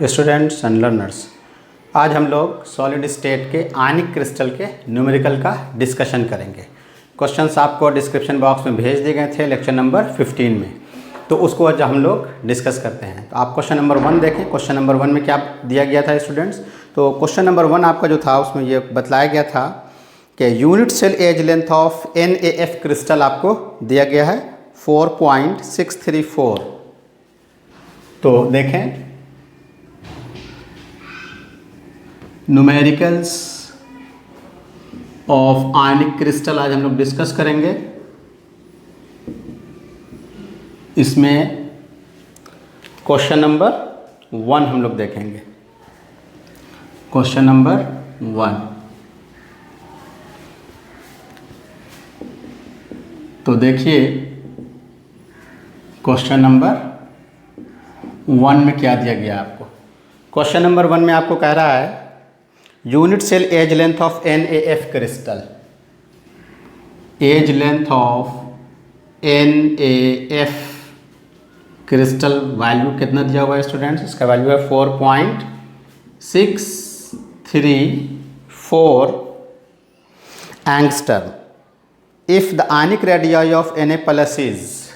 Students and learners, आज हम लोग सॉलिड स्टेट के आयनिक क्रिस्टल के न्यूमेरिकल का डिस्कशन करेंगे। क्वेश्चंस आपको डिस्क्रिप्शन बॉक्स में भेज दिए गए थे लेक्चर नंबर 15 में, तो उसको आज हम लोग डिस्कस करते हैं। तो आप क्वेश्चन नंबर 1 देखें। क्वेश्चन नंबर 1 में क्या दिया गया था स्टूडेंट्स? तो क्वेश्चन नंबर 1 आपका जो था उसमें ये बतलाया गया था कि unit cell edge length of NaF crystal आपको दिया गया है 4.634। तो देखें न्यूमेरिकल्स ऑफ आयनिक क्रिस्टल आज हम लोग डिस्कस करेंगे। इसमें क्वेश्चन नंबर 1 हम लोग देखेंगे। क्वेश्चन नंबर 1, तो देखिए क्वेश्चन नंबर 1 में क्या दिया गया आपको। क्वेश्चन नंबर 1 में आपको कह रहा है unit cell edge length of NaF crystal. Edge length of NaF crystal value कितना दिया हुआ है स्टूडेंट्स? इसका वैल्यू है 4.634 angstrom. If the ionic radii of Na plus is,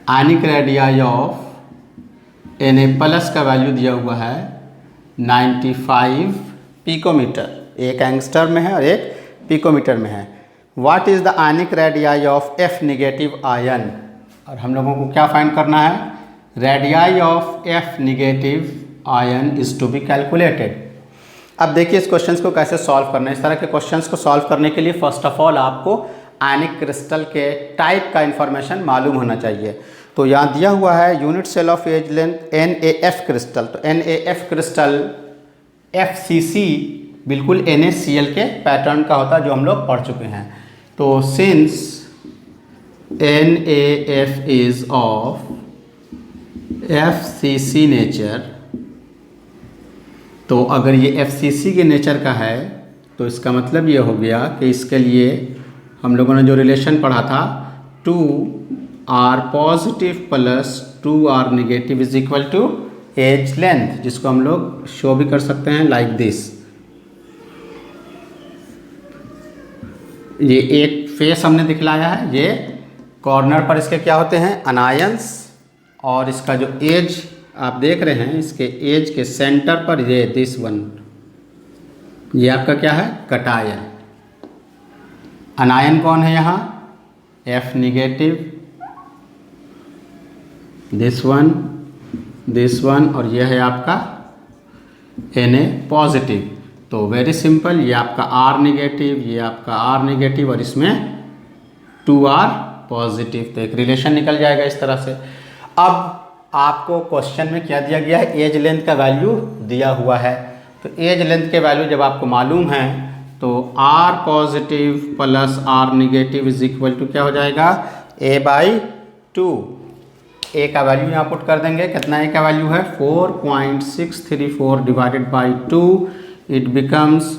ionic radii of Na plus का वैल्यू दिया हुआ है 95 पिकोमीटर, एक एंगस्ट्रम में है और एक पिकोमीटर में है। What is the ionic radii of F negative ion, और हम लोगों को क्या फाइंड करना है? Radii of F negative ion is to be calculated. अब देखिए इस क्वेश्चंस को कैसे सॉल्व करना है। इस तरह के क्वेश्चंस को सॉल्व करने के लिए फर्स्ट ऑफ ऑल आपको आयनिक क्रिस्टल के टाइप का इंफॉर्मेशन मालूम होना चाहिए। तो यहाँ दिया हुआ है unit cell of edge length NaF crystal. तो NaF क्रिस्टल FCC बिल्कुल NaCl के पैटर्न का होता है जो हम लोग पढ़ चुके हैं। तो since NaF is of FCC nature, तो अगर ये FCC के नेचर का है तो इसका मतलब ये हो गया कि इसके लिए हम लोगों ने जो रिलेशन पढ़ा था 2R positive plus 2R negative is equal to edge length, जिसको हम लोग शो भी कर सकते हैं लाइक दिस। ये एक फेस हमने दिखलाया है, ये कॉर्नर पर इसके क्या होते हैं? अनायंस, और इसका जो एज आप देख रहे हैं इसके एज के सेंटर पर ये दिस वन, ये आपका क्या है? कटायन। अनायन कौन है यहाँ? F निगेटिव, दिस वन, और यह है आपका Na पॉजिटिव। तो वेरी सिंपल, ये आपका R निगेटिव, ये आपका R निगेटिव, और इसमें 2R पॉजिटिव। तो एक रिलेशन निकल जाएगा इस तरह से। अब आपको क्वेश्चन में क्या दिया गया है? एज लेंथ का वैल्यू दिया हुआ है। तो एज लेंथ के वैल्यू जब आपको मालूम है तो R positive plus R negative is equal to क्या हो जाएगा? A/2। A का वैल्यू यहाँ पुट कर देंगे। कितना A का वैल्यू है? 4.634 डिवाइडेड बाई 2, इट बिकम्स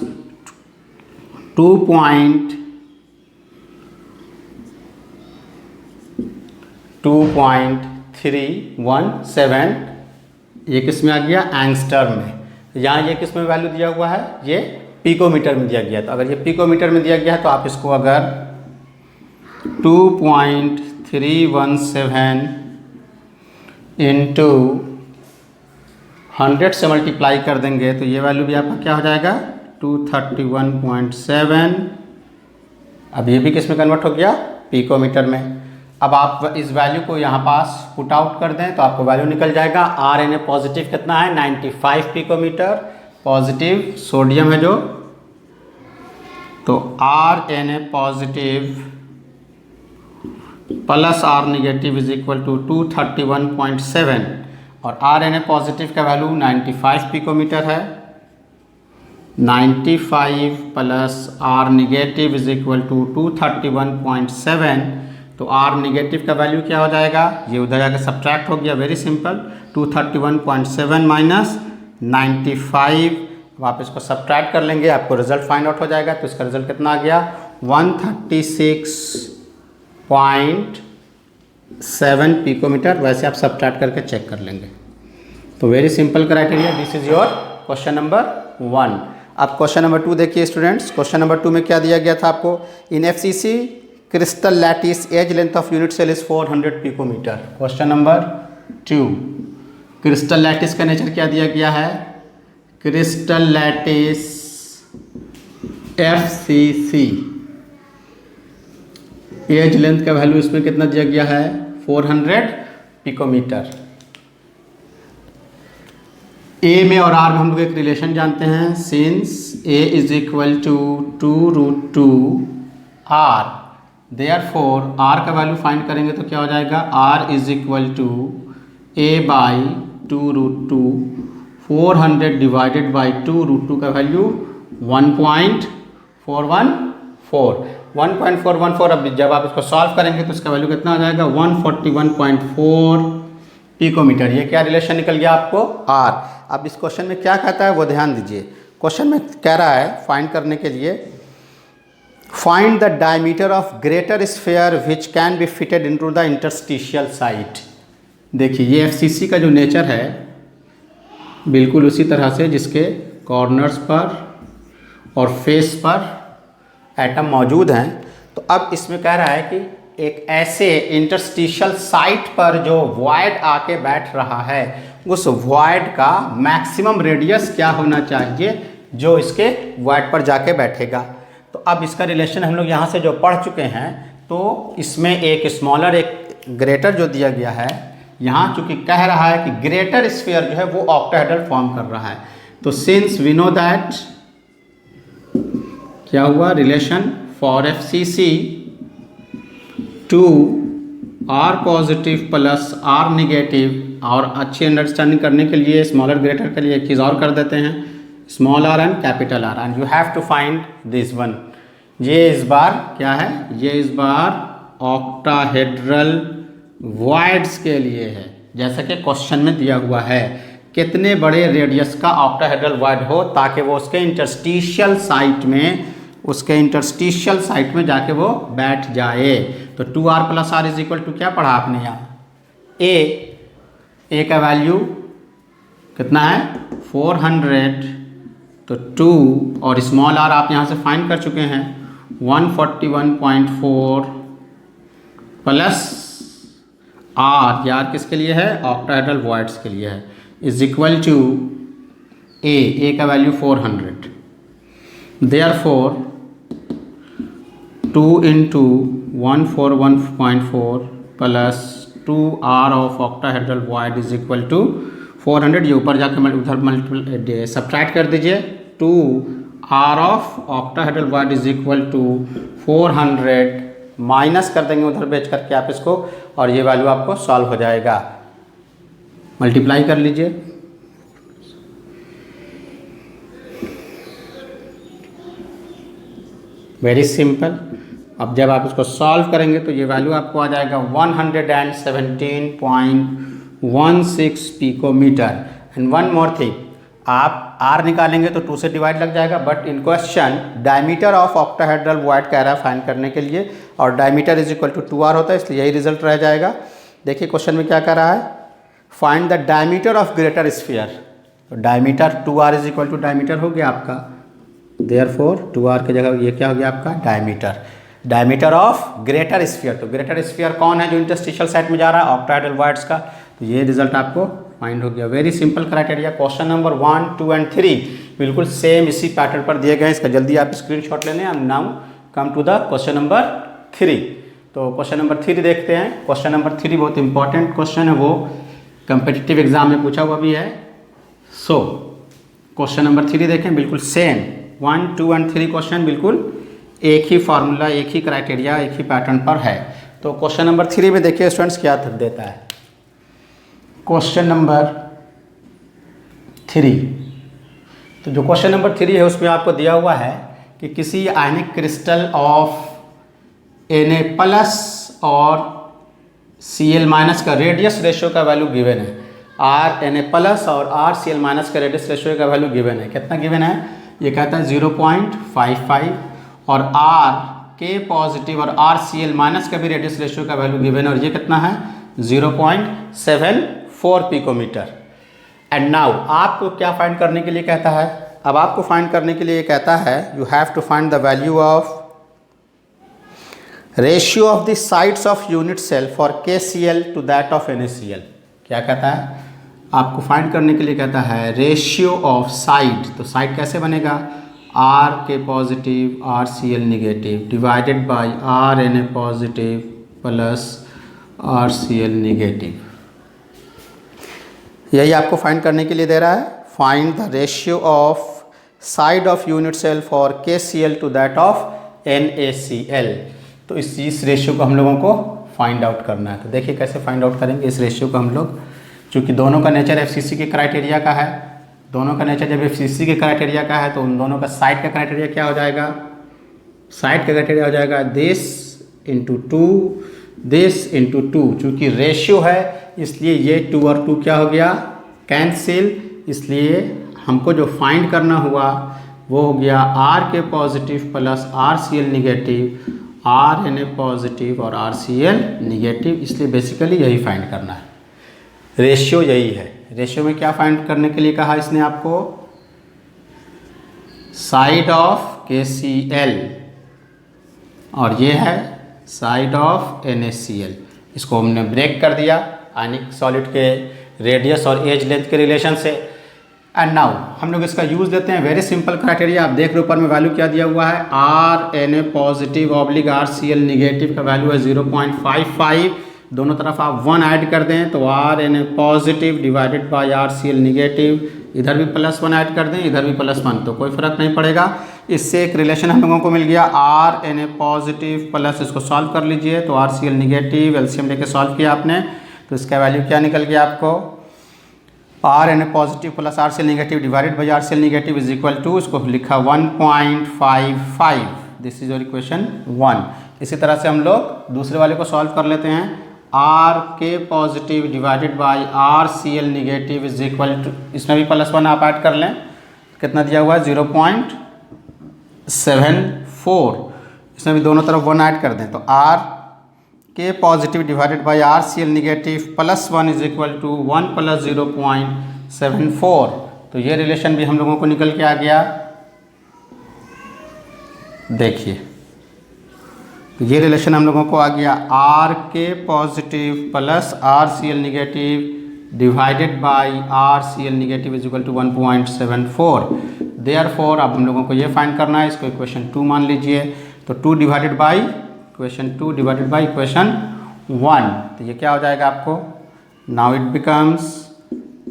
2.317। ये किस में आ गया? एंगस्ट्रम में। यहाँ ये किस में वैल्यू दिया हुआ है? ये पिकोमीटर में दिया गया। तो अगर ये पिकोमीटर में दिया गया है तो आप इसको अगर 2.317 इंटू 100 से मल्टीप्लाई कर देंगे तो ये वैल्यू भी आपका क्या हो जाएगा? 231.7। अब ये भी किस में कन्वर्ट हो गया? पिकोमीटर में। अब आप इस वैल्यू को यहाँ पास पुट आउट कर दें तो आपको वैल्यू निकल जाएगा। RNA पॉजिटिव कितना है? 95 पिकोमीटर पॉजिटिव सोडियम है जो, तो RNA positive plus R negative is equal to 231.7, और RNA पॉजिटिव का वैल्यू 95 पिकोमीटर है। 95 plus R negative is equal to 231.7, तो R नेगेटिव का वैल्यू क्या हो जाएगा? ये उधर जाकर सब्ट्रैक्ट हो गया। वेरी सिंपल, 231.7 माइनस 95, अब आप इसको सब्ट्रैक्ट कर लेंगे, आपको रिजल्ट फाइंड आउट हो जाएगा। तो इसका रिजल्ट कितना आ गया? 136.7 पिकोमीटर। वैसे आप सब्ट्रैक्ट करके चेक कर लेंगे। तो very simple criteria, this is your question number 1। अब क्वेश्चन नंबर 2 देखिए स्टूडेंट्स। क्वेश्चन नंबर 2 में क्या दिया गया था आपको, in FCC crystal lattice edge length of unit cell is 400 picometer. Question number 2, crystal lattice का नेचर क्या दिया गया है, crystal lattice FCC edge length का वैल्यू इसमें कितना दिया गया है, 400 पिकोमीटर। ए में और आर में हम लोग एक रिलेशन जानते हैं, since A is equal to 2√2 R, therefore R का वैल्यू फाइंड करेंगे तो क्या हो जाएगा, R is equal to A by 2√2, 400 divided by 2√2 का वैल्यू 1.414। अब जब आप इसको सॉल्व करेंगे तो इसका वैल्यू कितना आ जाएगा, 141.4 पिकोमीटर। ये क्या रिलेशन निकल गया आपको, आर। अब इस क्वेश्चन में क्या कहता है वो ध्यान दीजिए। क्वेश्चन में कह रहा है फाइंड करने के लिए, find the diameter of greater sphere which can be fitted into the interstitial site. देखिए ये एफसीसी का जो नेचर है बिल्कुल उसी तरह से जिसके कॉर्नर्स पर और फेस पर एटम मौजूद हैं। तो अब इसमें कह रहा है कि एक ऐसे इंटरस्टिशियल साइट पर जो वॉइड आके बैठ रहा है, उस वॉइड का मैक्सिमम रेडियस क्या होना चाहिए जो इसके वॉइड पर जाके बैठेगा। तो अब इसका रिलेशन हम लोग यहाँ से जो पढ़ चुके हैं, तो इसमें एक स्मॉलर एक ग्रेटर जो दिया गया है, यहाँ चूँकि कह रहा है कि ग्रेटर स्फीयर जो है वो ऑक्टाहेड्रल फॉर्म कर रहा है। तो सिंस वी नो दैट क्या हुआ, relation for FCC two R positive plus R negative, और अच्छी अंडरस्टैंडिंग करने के लिए स्मॉलर ग्रेटर के लिए एक चीज़ और कर देते हैं, small R and capital R, and you have to find this one. ये इस बार क्या है, ये इस बार ऑक्टाहेड्रल वॉइड्स के लिए है, जैसा कि क्वेश्चन में दिया हुआ है कितने बड़े रेडियस का ऑक्टाहेड्रल वॉइड हो ताकि वो उसके इंटरस्टिशियल साइट में जाके वो बैठ जाए। तो 2r plus R is equal to क्या पढ़ा आपने यहाँ, ए का वैल्यू कितना है 400, तो 2 और स्मॉल आर आप यहाँ से फाइंड कर चुके हैं 141.4 प्लस आर, यार किसके लिए है, ऑक्टाहेड्रल वॉइड्स के लिए है, इज इक्वल टू ए का value 400, therefore 2 into 141.4 plus 2r of octahedral void is equal to 400, ये ऊपर जाकर उधर मल्टीपल सब्ट्रैक्ट कर दीजिए, 2r of octahedral void is equal to 400 minus कर देंगे उधर बेच करके आप इसको, और ये वैल्यू आपको सॉल्व हो जाएगा, मल्टीप्लाई कर लीजिए। Very simple. अब जब आप इसको सॉल्व करेंगे तो ये वैल्यू आपको आ जाएगा 117.16 picometer. And one more thing, आप आर निकालेंगे तो 2 से डिवाइड लग जाएगा, but in question diameter of octahedral void कह रहा है फाइंड करने के लिए, और diameter is equal to 2r होता है, इसलिए यही रिजल्ट रह जाएगा। देखिए क्वेश्चन में क्या कह रहा है, find the diameter of greater sphere. तो diameter 2r is equal to diameter हो गया आपका, देयरफॉर 2r की जगह ये क्या हो गया आपका डायमीटर ऑफ ग्रेटर स्फीयर। तो ग्रेटर स्फीयर कौन है जो इंटरस्टिशियल साइट में जा रहा है, ऑक्टाहेड्रल वॉइड्स का। तो ये रिजल्ट आपको फाइंड हो गया। Very simple criteria. Question number 1, 2 and 3 बिल्कुल सेम इसी पैटर्न पर दिए गए हैं, इसका जल्दी आप स्क्रीनशॉट ले लें। And now come to the question number 3। तो क्वेश्चन नंबर 3 देखते हैं। क्वेश्चन नंबर 3 बहुत इंपॉर्टेंट क्वेश्चन है, वो कंपिटिटिव एग्जाम में पूछा हुआ भी है। सो क्वेश्चन नंबर 3 देखें, बिल्कुल सेम 1, 2 एंड 3 क्वेश्चन बिल्कुल एक ही फार्मूला, एक ही क्राइटेरिया, एक ही पैटर्न पर है। तो क्वेश्चन नंबर 3 में देखिए स्टूडेंट्स क्या देता है। क्वेश्चन नंबर 3, तो जो क्वेश्चन नंबर 3 है उसमें आपको दिया हुआ है कि किसी आयनिक क्रिस्टल ऑफ Na+ और Cl- का रेडियस रेशियो का वैल्यू गिवन है। Na+ और RCl- का रेडियस रेशियो का वैल्यू गिवन है। कितना गिवन है? ये कहता है 0.55, और K पॉजिटिव और RCl- का भी रेडियस रेशियो का वैल्यू गिवन है, और ये कितना है 0.74 पिकोमीटर। एंड नाउ आपको क्या फाइंड करने के लिए कहता है, अब आपको फाइंड करने के लिए कहता है you have to find the value of ratio of the sides of unit cell for KCl to that of NaCl। क्या कहता है, आपको फाइंड करने के लिए कहता है रेशियो ऑफ साइड, तो साइड कैसे बनेगा, RK positive RCl negative divided by RNA positive plus RCl negative. यही आपको फाइंड करने के लिए दे रहा है, find the ratio of side of unit cell for KCl to that of NaCl। तो इस रेशियो को हम लोगों को फाइंड आउट करना है। तो देखिए कैसे फाइंड आउट करेंगे इस रेशियो को हम लोग, चूँकि दोनों का नेचर FCC के क्राइटेरिया का है, दोनों का नेचर जब FCC के क्राइटेरिया का है तो उन दोनों का साइड का क्राइटेरिया क्या हो जाएगा, साइड का क्राइटेरिया हो जाएगा दिस इंटू टू। चूँकि रेशियो है इसलिए ये 2 और 2 क्या हो गया, कैंसिल। इसलिए हमको जो फाइंड करना हुआ वो हो गया RK positive plus RCl negative, RNA positive और RCl निगेटिव। इसलिए बेसिकली यही फाइंड करना है, रेशियो यही है। रेशियो में क्या फाइंड करने के लिए कहा इसने आपको, साइड ऑफ KCl और ये है साइड ऑफ NaCl। इसको हमने ब्रेक कर दिया आयनिक सॉलिड के रेडियस और एज लेंथ के रिलेशन से। एंड नाउ हम लोग इसका यूज़ देते हैं, वेरी सिंपल क्राइटेरिया। आप देख रहे हो ऊपर में वैल्यू क्या दिया हुआ है, RNA positive oblique RCl negative का वैल्यू है 0.55। दोनों तरफ आप 1 ऐड कर दें तो RNA positive divided by RCl negative, इधर भी +1 ऐड कर दें इधर भी +1, तो कोई फ़र्क नहीं पड़ेगा। इससे एक रिलेशन हम लोगों को मिल गया, RNA पॉजिटिव प्लस इसको सॉल्व कर लीजिए तो RCl निगेटिव, एलसीएम लेके सॉल्व किया आपने तो इसका वैल्यू क्या निकल गया आपको, RNA positive plus RCl negative divided by RCl negative is equal to, इसको लिखा 1.55। This is your equation 1। इसी तरह से हम लोग दूसरे वाले को सॉल्व कर लेते हैं, RK positive divided by RCl negative is equal to, इसमें भी +1 आप ऐड कर लें, कितना दिया हुआ है 0.74। इसमें भी दोनों तरफ 1 ऐड कर दें तो RK positive divided by RCl negative +1 is equal to 1 + 0.74। तो ये रिलेशन भी हम लोगों को निकल के आ गया। देखिए तो ये रिलेशन हम लोगों को आ गया, RK positive plus RCl negative divided by RCl negative is equal to 1.74। Therefore अब हम लोगों को ये फाइंड करना है, इसको इक्वेशन 2 मान लीजिए। तो 2 डिवाइडेड बाई इक्वेशन 1, तो ये क्या हो जाएगा आपको, now it becomes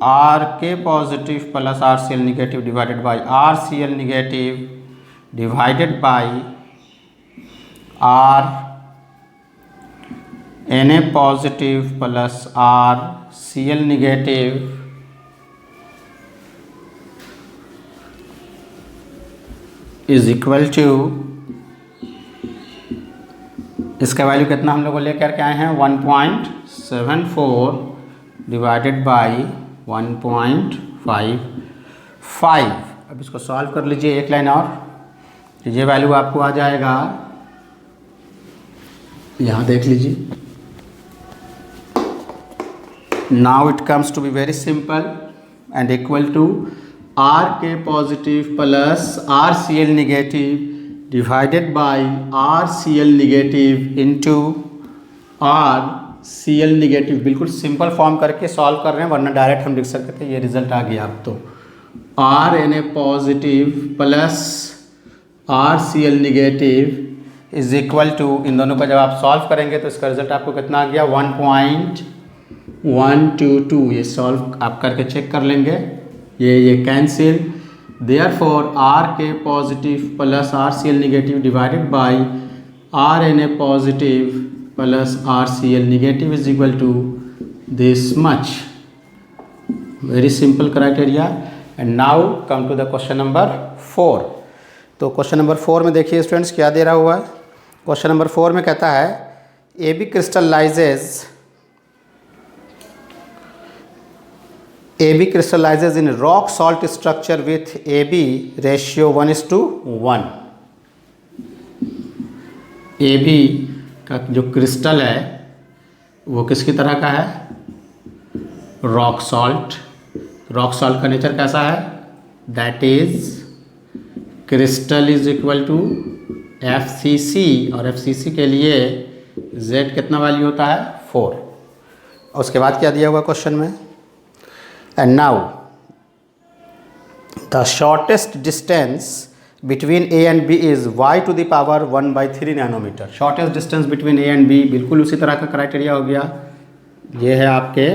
RK positive plus RCl negative divided by RCl negative divided by RNA positive plus RCl negative is equal to, इसका वैल्यू कितना हम लोग को लेकर के आए हैं 1.74 डिवाइडेड बाई 1.55। अब इसको सॉल्व कर लीजिए एक लाइन और, ये वैल्यू आपको आ जाएगा, यहाँ देख लीजिए। Now it comes to be very simple and equal to RK positive plus RCl negative divided by RCl negative into RCl negative. बिल्कुल सिंपल फॉर्म करके सॉल्व कर रहे हैं, वरना डायरेक्ट हम लिख सकते थे। ये रिजल्ट आ गया अब तो, RNA positive plus RCl negative is equal to, इन दोनों का जब आप सॉल्व करेंगे तो इसका रिजल्ट आपको कितना आ गया 1.122। ये सॉल्व आप करके चेक कर लेंगे, ये cancel. Therefore RK positive plus RCl negative divided by RNA positive plus RCl negative is equal to this much. Very simple criteria. And now come to the question number 4। तो question number 4 में देखिए students क्या दे रहा हुआ है। Question number 4 में कहता है AB crystallizes in rock salt structure with AB ratio 1:1। AB का जो क्रिस्टल है वो किसकी तरह का है, रॉक सॉल्ट। रॉक सॉल्ट का नेचर कैसा है, that is crystal is equal to FCC, और FCC के लिए Z कितना वैल्यू होता है 4। और उसके बाद क्या दिया हुआ क्वेश्चन में, and now the shortest distance between A and B is y to the power 1/3 nanometer. Shortest distance between A and B बिल्कुल उसी तरह का क्राइटेरिया हो गया। ये है आपके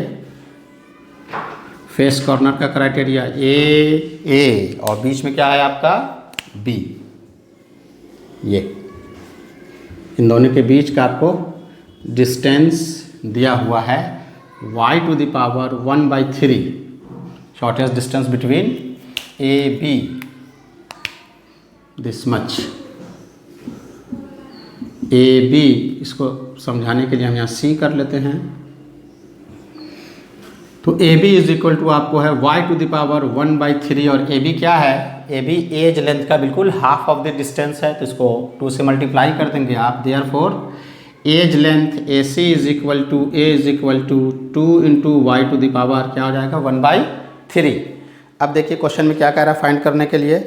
फेस कॉर्नर का क्राइटेरिया A और बीच में क्या है आपका B। ये इन दोनों के बीच का आपको डिस्टेंस दिया हुआ है y to the power 1/3, shortest distance between A B, this much A B। इसको समझाने के लिए हम यहाँ C कर लेते हैं। तो AB इज इक्वल टू आपको है y टू द पावर 1/3, और AB क्या है, AB एज लेंथ का बिल्कुल हाफ ऑफ द डिस्टेंस है, तो इसको 2 से मल्टीप्लाई कर देंगे आप। Therefore edge length AC is equal to A is equal to 2 into Y to the power क्या हो जाएगा 1/3। अब देखिए क्वेश्चन में क्या कह रहा है फाइंड करने के लिए।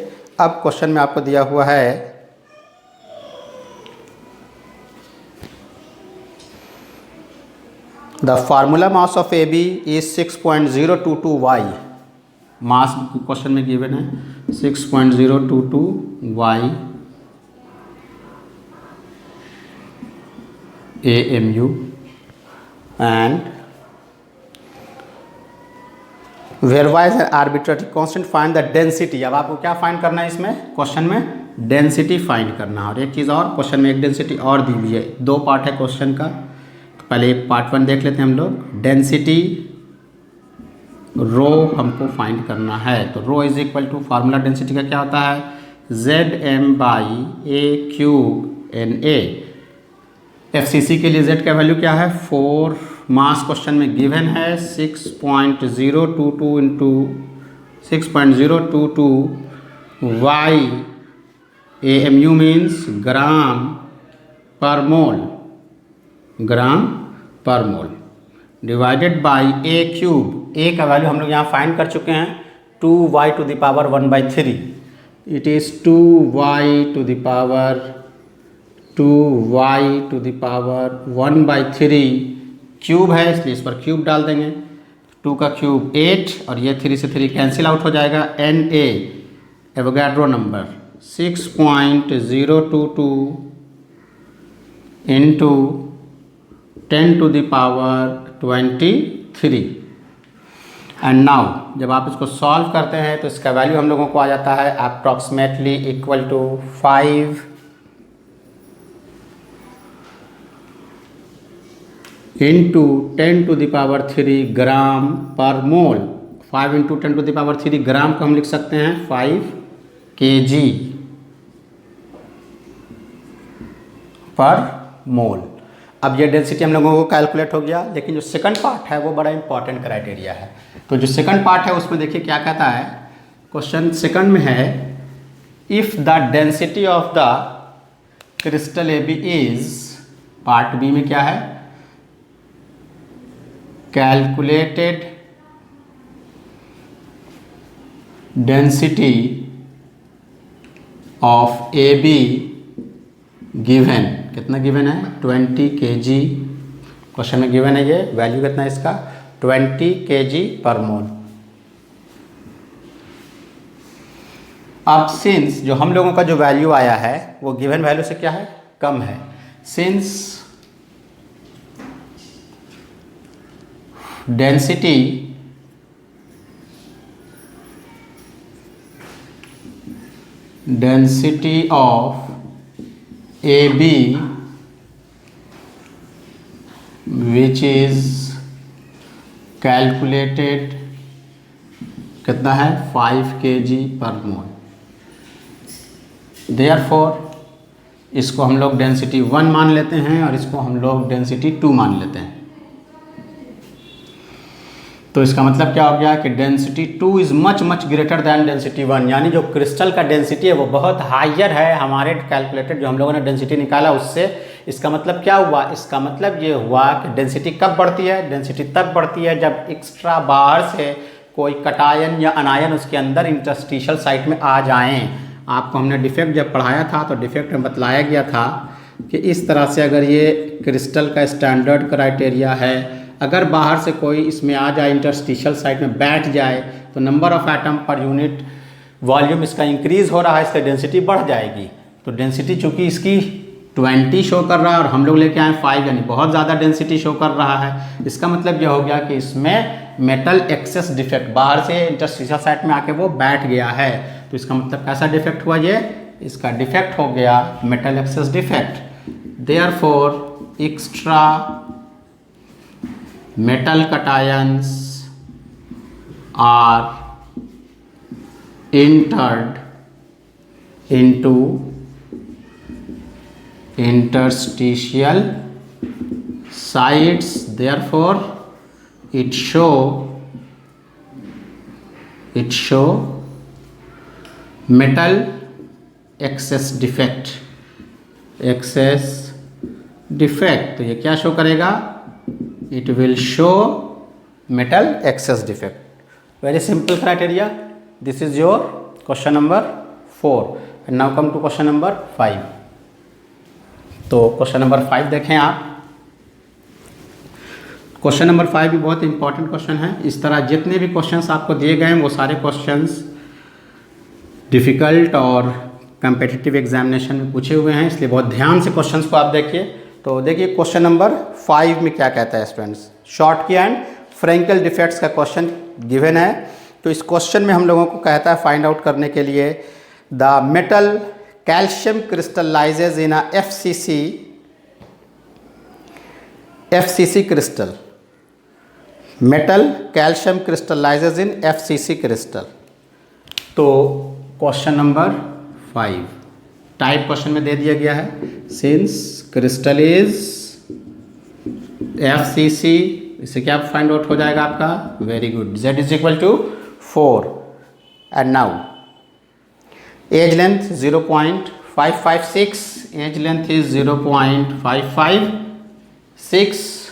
अब क्वेश्चन में आपको दिया हुआ है the formula mass of AB is 6.022 y। Mass question में गिवन है 6.022 y AMU, and where y is arbitrary constant, find the density. अब आपको क्या फाइंड करना है इसमें क्वेश्चन में, डेंसिटी फाइंड करना है। और एक चीज़ और, क्वेश्चन में एक डेंसिटी और दी हुई है, 2 पार्ट है क्वेश्चन का। तो पहले पार्ट 1 देख लेते हैं हम लोग। डेंसिटी रो हमको फाइंड करना है, तो rho is equal to formula density का क्या होता है ZM/A3/NA। FCC के लिए Z का वैल्यू क्या है 4, मास क्वेश्चन में गिवन है 6.022 into 6.022 y AMU means gram पर मोल, ग्राम पर mole, divided by A cube. A का वैल्यू हम लोग यहाँ फाइंड कर चुके हैं 2y to the power 1/3। It is 2y to the power 1/3 cube है, इसलिए इस पर क्यूब डाल देंगे। 2 का क्यूब 8, और ये 3 से 3 कैंसिल आउट हो जाएगा। NA Avogadro number 6.022 into 10 to the power 23। And now जब आप इसको सॉल्व करते हैं तो इसका वैल्यू हम लोगों को आ जाता है approximately equal to 5 into 10 to the power 3 gram पर मोल। 5 into 10 to the power 3 gram को हम लिख सकते हैं 5 kg पर मोल। अब ये डेंसिटी हम लोगों को कैलकुलेट हो गया, लेकिन जो सेकंड पार्ट है वो बड़ा इंपॉर्टेंट क्राइटेरिया है। तो जो सेकंड पार्ट है उसमें देखिए क्या कहता है, क्वेश्चन सेकंड में है if the density of the crystal AB is, part B में क्या है, calculated density of AB given, कितना गिवन है 20 kg। क्वेश्चन में गिवन है, ये वैल्यू कितना है इसका 20 kg पर मोल। अब सिंस जो हम लोगों का जो वैल्यू आया है वो गिवन वैल्यू से क्या है कम है, since density of AB which is calculated कितना है 5 kg पर मोल। देयरफॉर इसको हम लोग डेंसिटी 1 मान लेते हैं और इसको हम लोग डेंसिटी 2 मान लेते हैं। तो इसका मतलब क्या हो गया कि density 2 is much greater than density 1, यानी जो क्रिस्टल का डेंसिटी है वो बहुत हायर है हमारे कैलकुलेटेड जो हम लोगों ने डेंसिटी निकाला उससे। इसका मतलब क्या हुआ, इसका मतलब ये हुआ कि डेंसिटी कब बढ़ती है, डेंसिटी तब बढ़ती है जब एक्स्ट्रा बाहर से कोई कटायन या अनायन उसके अंदर इंटरस्टिशियल साइट में आ जाएं। आपको हमने डिफेक्ट जब पढ़ाया था तो डिफेक्ट में बतलाया गया था कि इस तरह से अगर ये क्रिस्टल का स्टैंडर्ड क्राइटेरिया है, अगर बाहर से कोई इसमें आ जाए, इंटरस्टिशियल साइट में बैठ जाए, तो नंबर ऑफ एटम पर यूनिट वॉल्यूम इसका इंक्रीज़ हो रहा है, इससे डेंसिटी बढ़ जाएगी। तो डेंसिटी चूँकि इसकी 20 शो कर रहा है और हम लोग लेके आए 5, यानी बहुत ज़्यादा डेंसिटी शो कर रहा है। इसका मतलब यह हो गया कि इसमें मेटल एक्सेस डिफेक्ट, बाहर से इंटरस्टिशियल साइट में आके वो बैठ गया है। तो इसका मतलब कैसा डिफेक्ट हुआ, ये इसका डिफेक्ट हो गया metal access defect. Therefore extra metal cations are entered into interstitial sites, therefore it show metal excess defect। तो ये क्या शो करेगा, it will show metal excess defect। very simple criteria। this is your question number 4 and now come to question number 5। तो question number 5 देखें आप। Question number 5 भी बहुत important question है। इस तरह जितने भी क्वेश्चंस आपको दिए गए हैं वो सारे क्वेश्चंस डिफ़िकल्ट और कम्पिटिटिव एग्जामिनेशन में पूछे हुए हैं, इसलिए बहुत ध्यान से क्वेश्चंस को आप देखिए। तो देखिए क्वेश्चन नंबर 5 में क्या कहता है students. Schottky and Frenkel defects का क्वेश्चन गिवन है। तो इस क्वेश्चन में हम लोगों को कहता है फाइंड आउट करने के लिए the metal calcium crystallises in a FCC crystal. Metal calcium crystallises in FCC crystal. तो क्वेश्चन नंबर 5 टाइप क्वेश्चन में दे दिया गया है, सिंस क्रिस्टल इज FCC, इससे क्या फाइंड आउट हो जाएगा आपका, very good, Z is equal to 4 and now edge length 0.556, edge length is 0.556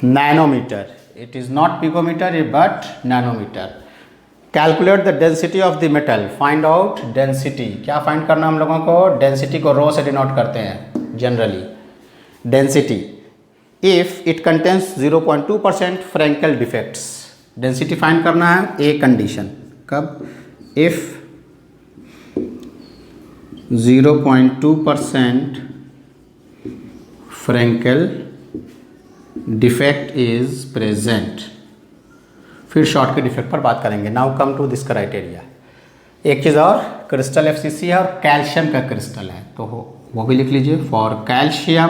nanometre. It is not picometre but nanometre. Calculate the density of the metal, find out density. क्या find करना हम लोगों को, density को रो से denote करते हैं generally, density if it contains 0.2% Frenkel defects. Density find करना है ए कंडीशन, कब, if 0.2% Frenkel defect is present. फिर शॉर्ट के डिफेक्ट पर बात करेंगे। Now come to this criteria. एक चीज़ और, क्रिस्टल FCC है और कैल्शियम का क्रिस्टल है, तो वो भी लिख लीजिए। फॉर कैल्शियम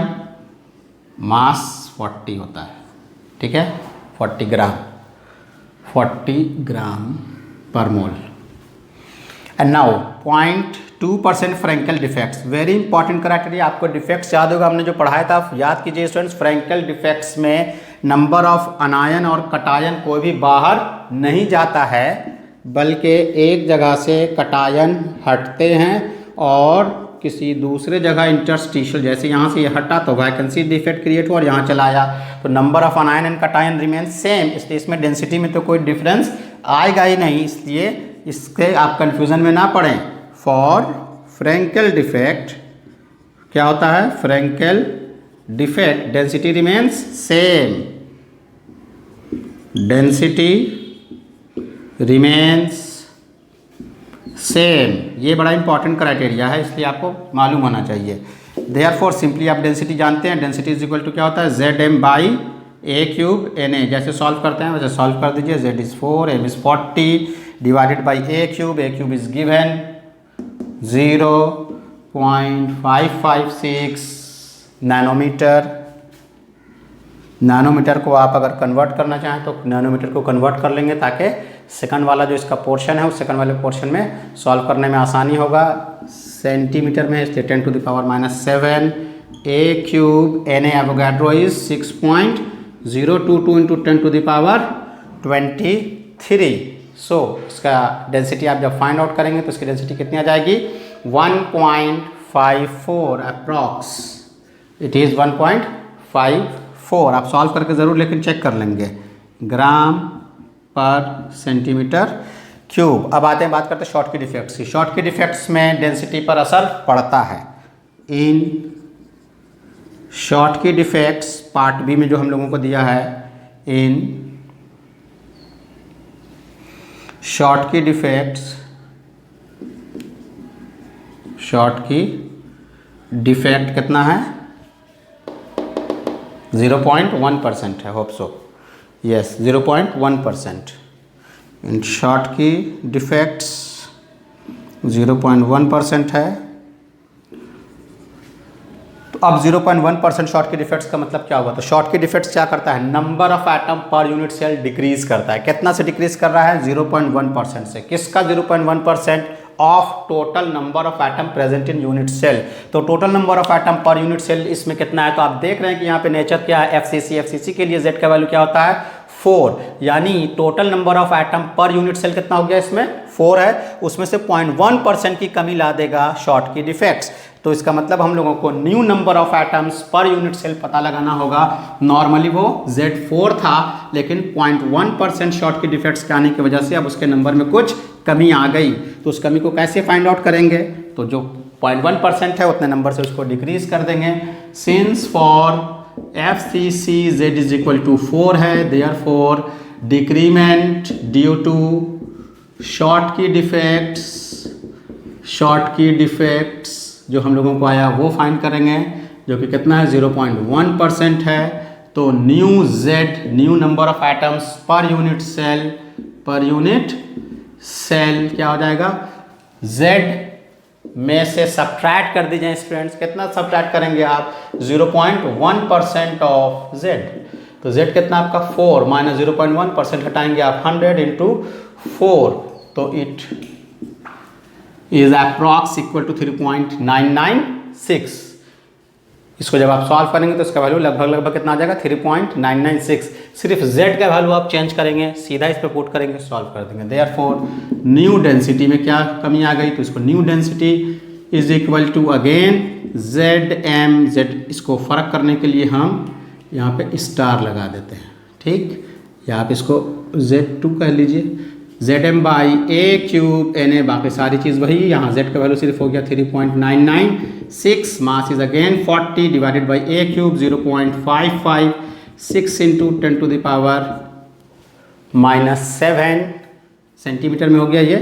मास 40 होता है, ठीक है, 40 ग्राम पर mole. And now 0.2% Frenkel defects, very important criteria. आपको डिफेक्ट्स याद होगा, हमने जो पढ़ाया था याद कीजिए स्टूडेंट्स। फ्रेंकल डिफेक्ट्स में नंबर ऑफ अनायन और कटायन कोई भी बाहर नहीं जाता है, बल्कि एक जगह से कटायन हटते हैं और किसी दूसरे जगह इंटरस्टिशियल, जैसे यहाँ से ये हटा तो वैकेंसी डिफेक्ट क्रिएट हुआ और यहाँ चला आया, तो number of अनायन and cation remain same. इसलिए इसमें डेंसिटी में तो कोई डिफरेंस आएगा ही नहीं, इसलिए इसके आप कंफ्यूजन में ना पड़ें। फॉर फ्रेंकल डिफेक्ट क्या होता है, Frenkel defect density remains same, density remains same. ये बड़ा इंपॉर्टेंट क्राइटेरिया है, इसलिए आपको मालूम होना चाहिए। देयरफॉर सिंपली आप डेंसिटी जानते हैं, डेंसिटी इज इक्वल टू क्या होता है, ZM/A³ NA। जैसे सॉल्व करते हैं वैसे सॉल्व कर दीजिए। Z is 4, M is 40 divided by A³ is given 0.556 nanometre. Nanometre को आप अगर कन्वर्ट करना चाहें तो नैनोमीटर को कन्वर्ट कर लेंगे, ताकि सेकंड वाला जो इसका पोर्शन है उस सेकंड वाले पोर्शन में सॉल्व करने में आसानी होगा। सेंटीमीटर में इसलिए 10⁻⁷ A³ NA Avogadro is 6.022 into 10⁻23। सो इसका डेंसिटी आप जब फाइंड आउट करेंगे तो इसकी डेंसिटी कितनी आ जाएगी, 1.54 अप्रॉक्स। It is 1.54। आप सॉल्व करके ज़रूर लेकिन चेक कर लेंगे। ग्राम पर सेंटीमीटर क्यूब। अब आते हैं बात करते हैं शॉर्टकी डिफेक्ट्स की। शॉर्टकी डिफेक्ट्स में डेंसिटी पर असर पड़ता है। इन शॉर्टकी डिफेक्ट्स पार्ट बी में जो हम लोगों को दिया है, इन शॉर्टकी डिफेक्ट्स, शॉर्टकी डिफेक्ट कितना है 0.1% है, होप सो, यस 0.1%। इन शॉर्टकी डिफेक्ट्स 0.1% है। तो अब 0.1% शॉर्टकी डिफेक्ट्स का मतलब क्या हुआ? तो शॉर्टकी डिफेक्ट्स क्या करता है? नंबर ऑफ एटम पर यूनिट सेल डिक्रीज करता है। कितना से डिक्रीज कर रहा है? 0.1% से। किसका 0.1%? Of total number of atom present in unit cell. तो टोटल नंबर ऑफ एटम पर यूनिट सेल इसमें कितना है? तो आप देख रहे हैं कि यहाँ पे नेचर क्या है, एफसीसी के लिए जेड का वैल्यू क्या होता है 4, यानी टोटल नंबर ऑफ एटम पर यूनिट सेल कितना हो गया इसमें 4 है, उसमें से 0.1% की कमी ला देगा शॉर्टकी डिफेक्ट्स। तो इसका मतलब हम लोगों को न्यू नंबर ऑफ एटम्स पर यूनिट सेल पता लगाना होगा। नॉर्मली वो Z4 था, लेकिन 0.1% शॉर्टकी डिफेक्ट्स के आने की वजह से अब उसके नंबर में कुछ कमी आ गई। तो उस कमी को कैसे फाइंड आउट करेंगे? तो जो 0.1% है उतने नंबर से उसको डिक्रीज कर देंगे। Since for FCC Z is equal to 4 है, therefore decrement due to Schottky defects जो हम लोगों को आया वो फाइंड करेंगे, जो कि कितना है 0.1% है। तो new Z, new number of atoms पर यूनिट सेल क्या हो जाएगा? Z में से सब्ट्रैक्ट कर दीजिए स्टूडेंट्स। कितना सब्ट्रैक्ट करेंगे आप? 0.1% ऑफ Z। तो Z कितना आपका 4 माइनस 0.1% हटाएंगे आप 100 इंटू 4, तो it is approx equal to 3.996। इसको जब आप सॉल्व करेंगे तो इसका वैल्यू लगभग कितना आ जाएगा 3.996। सिर्फ Z का वैल्यू आप चेंज करेंगे, सीधा इस पर पुट करेंगे, सॉल्व कर देंगे। देयरफॉर न्यू डेंसिटी में क्या कमी आ गई? तो इसको new density is equal to again Z इसको फर्क करने के लिए हम यहाँ पे स्टार लगा देते हैं, ठीक, या आप इसको Z2 कह लीजिए। Zm by a cube Na, बाकी सारी चीज़ वही। यहाँ Z का वैल्यू सिर्फ हो गया 3.996। Mass is again 40 divided by a cube 0.55, 6 into 10 to the power -7 centimetre में हो गया ये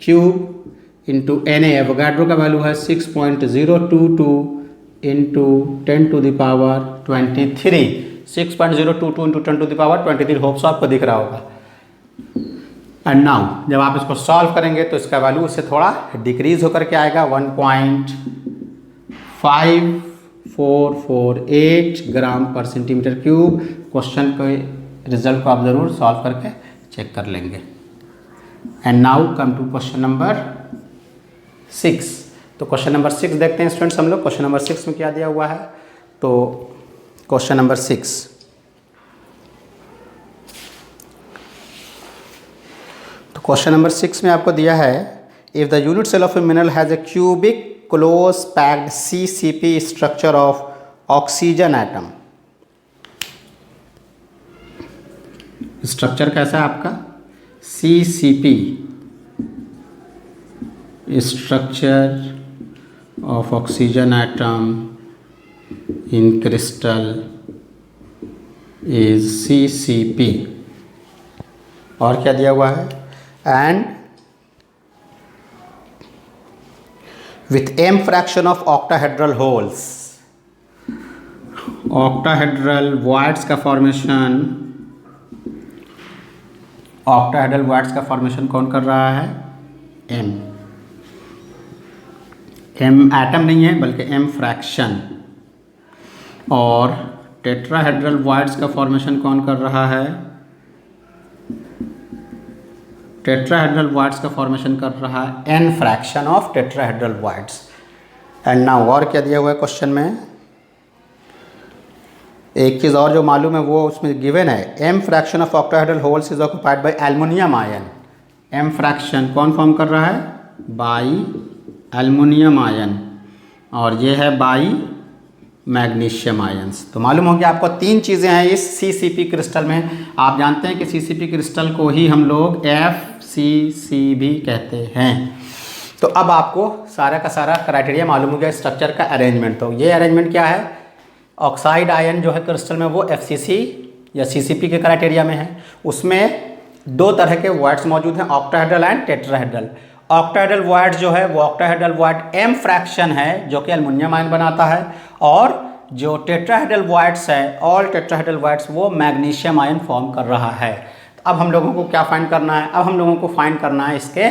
क्यूब, इंटू Na एवोगाड्रो का वैल्यू है 6.022 into 10 to the power 23, 6.022 into 10 to the power 23। Hopes आपको दिख रहा होगा। एंड नाउ जब आप इसको सॉल्व करेंगे तो इसका वैल्यू उससे थोड़ा डिक्रीज होकर के आएगा 1.5448 ग्राम पर सेंटीमीटर क्यूब। क्वेश्चन के रिजल्ट को आप ज़रूर सॉल्व करके चेक कर लेंगे। And now come to question number 6। तो क्वेश्चन नंबर 6 देखते हैं स्टूडेंट्स हम लोग। क्वेश्चन नंबर 6 में क्या दिया हुआ है? तो क्वेश्चन नंबर 6, क्वेश्चन नंबर 6 में आपको दिया है, if the unit cell of a mineral has a cubic close packed CCP structure of oxygen atom. Structure कैसा है आपका? CCP structure of oxygen atom in crystal is CCP। और क्या दिया हुआ है? and with m fraction of octahedral holes, octahedral voids का formation, octahedral voids का फॉर्मेशन कौन कर रहा है? m एटम नहीं है बल्कि m फ्रैक्शन। और टेट्राहेड्रल voids का फॉर्मेशन कौन कर रहा है? टेट्राहेड्रल वॉइड्स का फॉर्मेशन कर रहा है n fraction of tetrahedral voids. And now और क्या दिया हुआ है क्वेश्चन में? एक चीज़ और जो मालूम है वो उसमें गिवन है, m fraction of octahedral holes is occupied by aluminium ion. m fraction कौन फॉर्म कर रहा है? बाई एल्युमिनियम आयन, और ये है बाई मैग्नीशियम आयंस। तो मालूम हो गया आपको 3 चीज़ें हैं इस CCP क्रिस्टल में। आप जानते हैं कि CCP क्रिस्टल को ही हम लोग FCC भी कहते हैं। तो अब आपको सारा का सारा क्राइटेरिया मालूम हो गया स्ट्रक्चर का अरेंजमेंट। तो ये अरेंजमेंट क्या है, ऑक्साइड आयन जो है क्रिस्टल में वो FCC या CCP के क्राइटेरिया में है। उसमें 2 तरह के वॉइड्स मौजूद हैं, octahedral and tetrahedral. Octahedral void जो है वो ऑक्टाहेड्रल वॉइड M फ्रैक्शन है जो कि एल्युमिनियम आयन बनाता है, और जो टेट्राहेड्रल वॉइड्स है, ऑल टेट्राहेड्रल वॉइड्स वो मैग्नीशियम आयन फॉर्म कर रहा है। तो अब हम लोगों को क्या फाइंड करना है, अब हम लोगों को फाइंड करना है इसके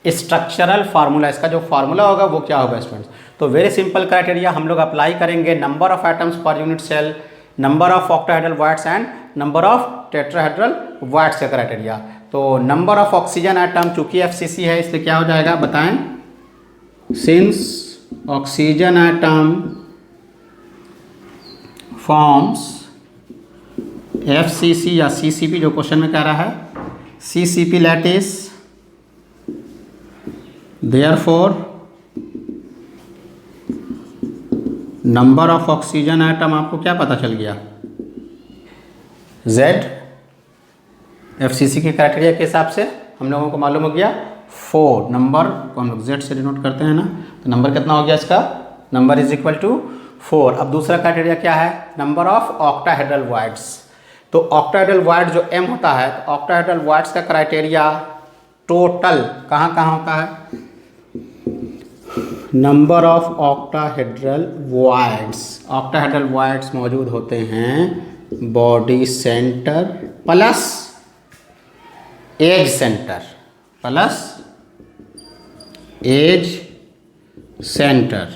स्ट्रक्चरल फार्मूला। इसका जो फार्मूला होगा वो क्या होगा स्टूडेंट्स। तो वेरी सिंपल क्राइटेरिया हम लोग अप्लाई करेंगे, नंबर ऑफ एटम्स पर unit cell, number of octahedral voids and number of tetrahedral voids का क्राइटेरिया। तो नंबर ऑफ ऑक्सीजन एटम, चूंकि FCC है इसलिए क्या हो जाएगा बताएं, since oxygen atom forms FCC या CCP, जो क्वेश्चन में कह रहा है CCP lattice, therefore number of oxygen atom आपको क्या पता चल गया, Z FCC के क्राइटेरिया के हिसाब से हम लोगों को मालूम हो गया 4। नंबर को हम लोग Z से डिनोट करते हैं ना, तो नंबर कितना हो गया इसका, नंबर इज इक्वल टू 4। अब दूसरा क्राइटेरिया क्या है, नंबर ऑफ ऑक्टाहेड्रल वॉइड्स। तो ऑक्टाहेड्रल वॉइड जो M होता है, तो ऑक्टाहेड्रल वॉइड्स का क्राइटेरिया टोटल कहाँ कहाँ होता है, number of octahedral voids. Octahedral voids मौजूद होते हैं body centre plus edge centre, plus edge centre.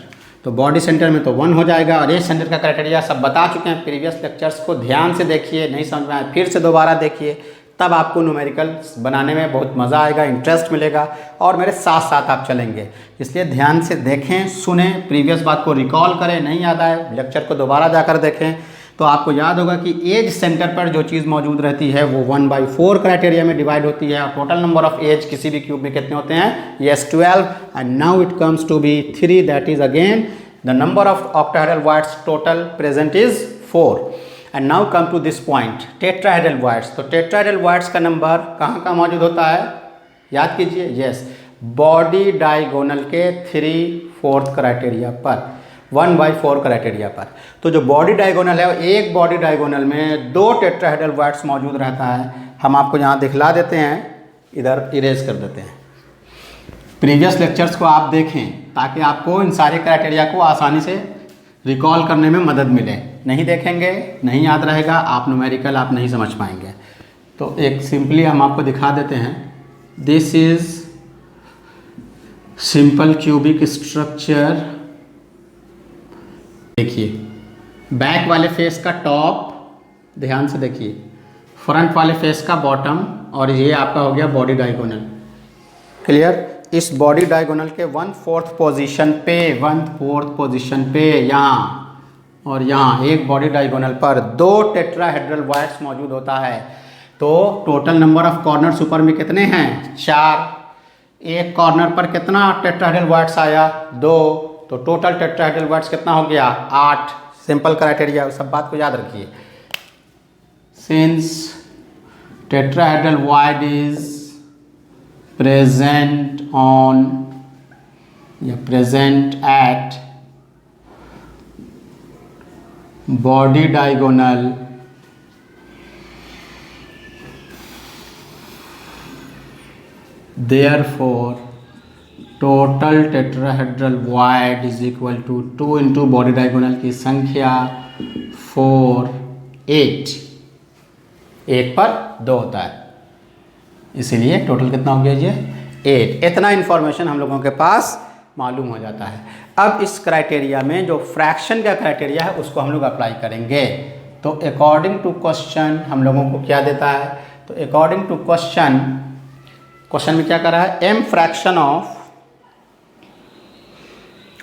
तो बॉडी सेंटर में तो 1 हो जाएगा, और एज सेंटर का क्राइटेरिया सब बता चुके हैं प्रीवियस लेक्चर्स को, ध्यान से देखिए, नहीं समझ में आए फिर से दोबारा देखिए, तब आपको न्यूमेरिकल बनाने में बहुत मज़ा आएगा, इंटरेस्ट मिलेगा, और मेरे साथ साथ आप चलेंगे। इसलिए ध्यान से देखें, सुने, प्रीवियस बात को रिकॉल करें, नहीं याद आए लेक्चर को दोबारा जाकर देखें, तो आपको याद होगा कि एज सेंटर पर जो चीज़ मौजूद रहती है वो 1/4 क्राइटेरिया में डिवाइड होती है, और टोटल नंबर ऑफ एज किसी भी क्यूब में कितने होते हैं, yes 12, and now it comes to be 3, that is again the number of octahedral voids total present is 4। And now come to this point, tetrahedral voids. तो tetrahedral voids का number कहाँ कहाँ मौजूद होता है, याद कीजिए, यस बॉडी डायगोनल के 3/4 क्राइटेरिया पर, 1/4 क्राइटेरिया पर। तो जो बॉडी डायगोनल है, एक बॉडी डायगोनल में 2 टेट्राहेड्रल वॉइड्स मौजूद रहता है। हम आपको यहाँ दिखला देते हैं, इधर इरेज कर देते हैं। प्रीवियस लेक्चर्स को आप देखें ताकि आपको इन सारे क्राइटेरिया को आसानी से रिकॉल करने में मदद मिले। नहीं देखेंगे नहीं याद रहेगा, आप न्यूमेरिकल आप नहीं समझ पाएंगे। तो एक सिंपली हम आपको दिखा देते हैं, this is simple cubic structure. देखिए बैक वाले फेस का टॉप, ध्यान से देखिए, फ्रंट वाले फेस का बॉटम, और ये आपका हो गया बॉडी डायगोनल। क्लियर। इस बॉडी डायगोनल के 1/4 पोजीशन पे, 1/4 पोजीशन पे यहाँ और यहाँ एक बॉडी डायगोनल पर 2 टेट्राहेड्रल वॉइड्स मौजूद होता है। तो टोटल नंबर ऑफ कॉर्नर्स ऊपर में कितने हैं, 4। एक कॉर्नर पर कितना टेट्राहेड्रल वॉइड्स आया, 2। तो टोटल टेट्राहेड्रल वॉइड्स कितना हो गया, 8। सिंपल क्राइटेरिया, सब बात को याद रखिए। Since tetrahedral void is present on या present at body diagonal therefore total tetrahedral void is equal to 2 into body diagonal की संख्या 4, 8। 1 पर 2 होता है, इसीलिए टोटल कितना हो गया ये 8। इतना इन्फॉर्मेशन हम लोगों के पास मालूम हो जाता है। अब इस क्राइटेरिया में जो फ्रैक्शन का क्राइटेरिया है उसको हम लोग अप्लाई करेंगे। तो अकॉर्डिंग टू क्वेश्चन हम लोगों को क्या देता है, तो अकॉर्डिंग टू क्वेश्चन में क्या कर रहा है, m fraction of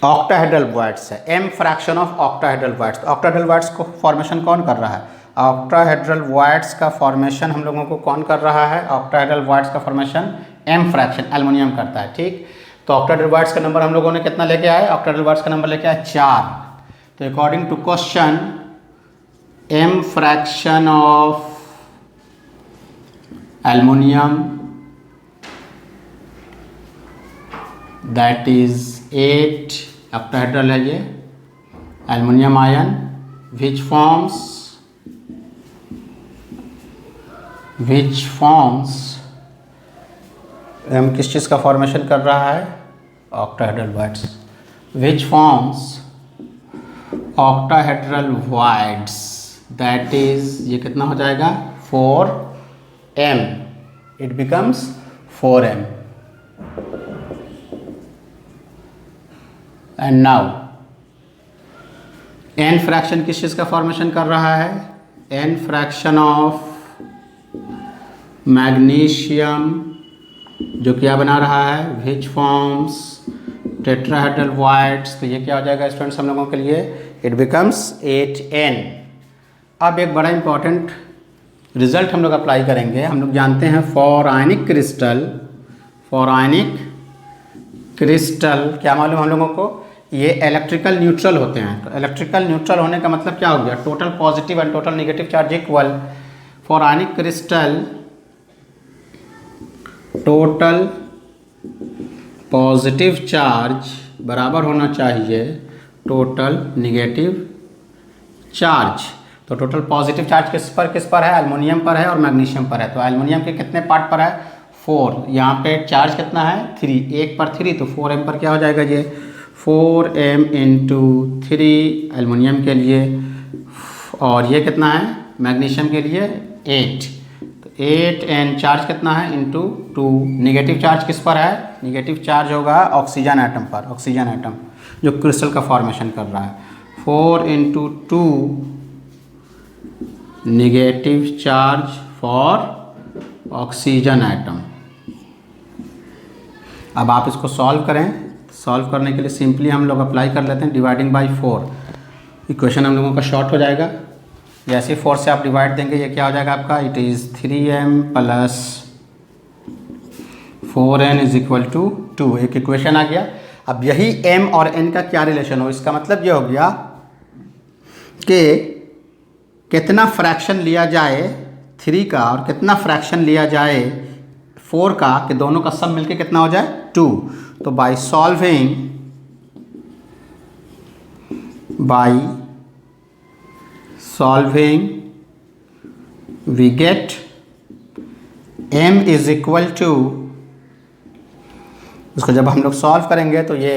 octahedral voids है, m fraction of octahedral voids. Octahedral voids को फॉर्मेशन कौन कर रहा है, ऑक्टाहेड्रल वॉइड्स का फॉर्मेशन हम लोगों को कौन कर रहा है, ऑक्टाहेड्रल वॉइड्स का फॉर्मेशन m फ्रैक्शन एल्युमिनियम करता है। ठीक, तो ऑक्टाहेड्रल वॉइड्स का नंबर हम लोगों ने कितना लेके आए, ऑक्टाहेड्रल वॉइड्स का नंबर लेके आए 4। तो according to question m fraction of aluminium that is 8 octahedral है ये aluminium ion which forms m किस चीज़ का फॉर्मेशन कर रहा है octahedral voids which forms octahedral voids that is ये कितना हो जाएगा 4m it becomes 4m and now n fraction किस चीज़ का फॉर्मेशन कर रहा है n फ्रैक्शन ऑफ मैग्नीशियम जो क्या बना रहा है which forms टेट्राहेड्रल वॉइड्स। तो ये क्या हो जाएगा स्टूडेंट्स हम लोगों के लिए इट बिकम्स 8n। अब एक बड़ा इंपॉर्टेंट रिजल्ट हम लोग अप्लाई करेंगे। हम लोग जानते हैं फॉर आयनिक क्रिस्टल क्या मालूम हम लोगों को ये इलेक्ट्रिकल न्यूट्रल होते हैं। तो इलेक्ट्रिकल न्यूट्रल होने का मतलब क्या हो गया total positive and total negative charge equal. For ionic crystal total positive charge बराबर होना चाहिए टोटल निगेटिव चार्ज। तो टोटल पॉजिटिव चार्ज किस पर है एल्युमिनियम पर है और मैग्नीशियम पर है। तो एल्युमिनियम के कितने पार्ट पर है 4। यहाँ पे चार्ज कितना है 3 1 पर 3 तो 4m पर क्या हो जाएगा ये 4m इंटू 3 एल्युमिनियम के लिए और ये कितना है मैग्नीशियम के लिए 8। तो 8n चार्ज कितना है इंटू 2। निगेटिव चार्ज किस पर है निगेटिव चार्ज होगा ऑक्सीजन एटम पर ऑक्सीजन एटम जो क्रिस्टल का फॉर्मेशन कर रहा है 4 into 2 negative charge for oxygen atom. अब आप इसको सॉल्व करें। सॉल्व करने के लिए सिंपली हम लोग अप्लाई कर लेते हैं डिवाइडिंग बाय 4। इक्वेशन हम लोगों का शॉर्ट हो जाएगा। जैसे 4 से आप डिवाइड देंगे ये क्या हो जाएगा आपका it is 3m plus 4n is equal to 2। एक इक्वेशन आ गया। अब यही m और n का क्या रिलेशन हो इसका मतलब ये हो गया कि कितना फ्रैक्शन लिया जाए 3 का और कितना फ्रैक्शन लिया जाए 4 का कि दोनों का सब मिलके कितना हो जाए 2। तो by solving we get m is equal to उसको जब हम लोग सॉल्व करेंगे तो ये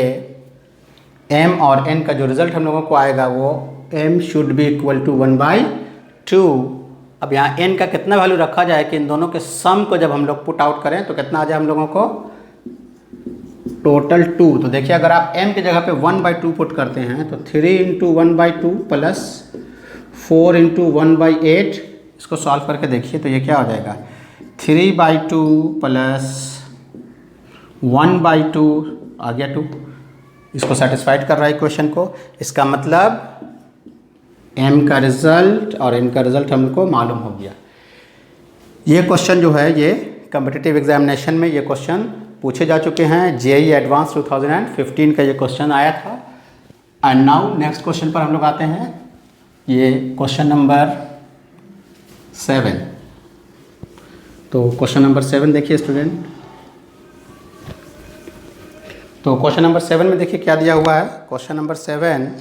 m और n का जो रिजल्ट हम लोगों को आएगा वो m should be equal to 1/2। अब यहाँ n का कितना वैल्यू रखा जाए कि इन दोनों के सम को जब हम लोग पुट आउट करें तो कितना आ जाए हम लोगों को टोटल 2। तो देखिए अगर आप m की जगह पे 1/2 पुट करते हैं तो 3 इंटू 1/2 प्लस 4 इंटू 1/8 इसको सॉल्व करके देखिए तो ये क्या हो जाएगा 3/2 प्लस 1/2 आ गया 2। इसको सेटिस्फाइड कर रहा है इक्वेशन को। इसका मतलब m का रिजल्ट और n का रिजल्ट हमको मालूम हो गया। ये क्वेश्चन जो है ये कॉम्पिटिटिव एग्जामिनेशन में ये क्वेश्चन पूछे जा चुके हैं। जेईई एडवांस 2015 का ये क्वेश्चन आया था। एंड नाउ नेक्स्ट क्वेश्चन पर हम लोग आते हैं। ये क्वेश्चन नंबर 7। तो क्वेश्चन नंबर 7 देखिए स्टूडेंट। तो क्वेश्चन नंबर 7 में देखिए क्या दिया हुआ है। Question number 7